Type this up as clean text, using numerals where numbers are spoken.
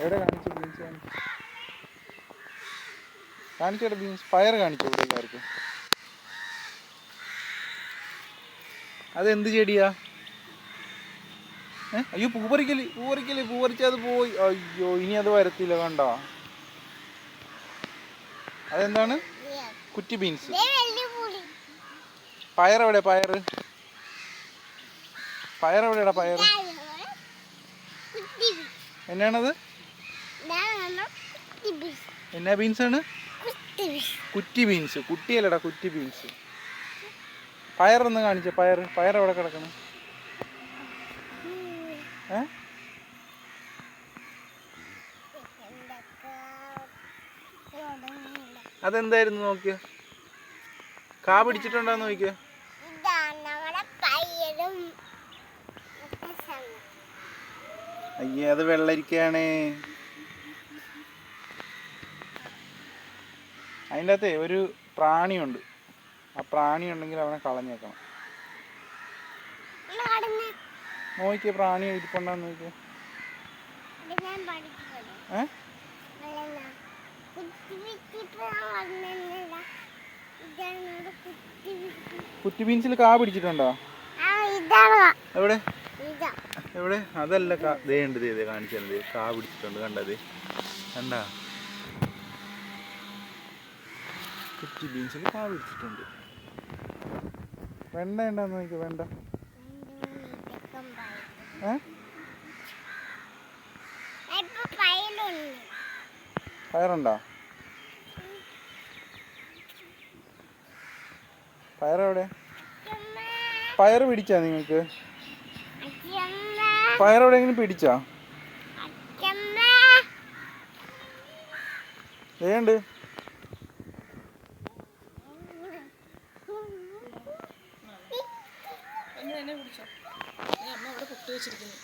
എവിടെ കാണിച്ചു beans കാണിച്ചോടെ beans പയർ കാണിച്ചു ഇവിടെ എല്ലാവർക്കും. അതെന്ത് ചെടിയാ? അയ്യോ പൂ പറിക്കല് അത് പോയി. അയ്യോ ഇനി അത് വരത്തില്ല കണ്ടോ. അതെന്താണ്? കുറ്റി ബീൻസ്. പയറെവിടെ പയറെവിടെയാടാ പയർ? എന്നാണത്? എന്നാ ബീൻസാണ്? കുറ്റി ബീൻസ്. കുട്ടിയല്ലടാ കുറ്റി ബീൻസ്. പയറൊന്ന് കാണിച്ച പയറെവിടെ കിടക്കണം? അതെന്തായിരുന്നു നോക്കിയ? കാ പിടിച്ചിട്ടുണ്ടോന്ന് നോക്കിയ? അയ്യേ അത് വെള്ളരിക്കയാണേ. അതിൻ്റെ അകത്തെ ഒരു പ്രാണിയുണ്ട്. ആ പ്രാണി ഉണ്ടെങ്കിൽ അവനെ കളഞ്ഞേക്കണം. നോക്കിയ പ്രാണി ഇരിപ്പുണ്ടാന്ന് നോക്കിയ. കുറ്റി ബീൻസിൽ കാ പിടിച്ചിട്ടുണ്ടോ? എവിടെ എവിടെ? അതല്ല ഉണ്ട് കാണിച്ചത്. കാ പിടിച്ചിട്ടുണ്ട് കണ്ടത് കണ്ടാ? കുറ്റി ബീൻസിൽ കാ പിടിച്ചിട്ടുണ്ട്. വെണ്ട ഉണ്ടെന്ന് നോക്കിയ. വെണ്ട പയറുണ്ടോ? പയറെവിടെ? പയറ് പിടിച്ചാ നിങ്ങൾക്ക്? പയറെവിടെയെങ്കിലും പിടിച്ചാ? ഏണ്ട് പിടിച്ചോ. അമ്മ അവിടെ പുട്ട് വെച്ചിരിക്കുന്നു.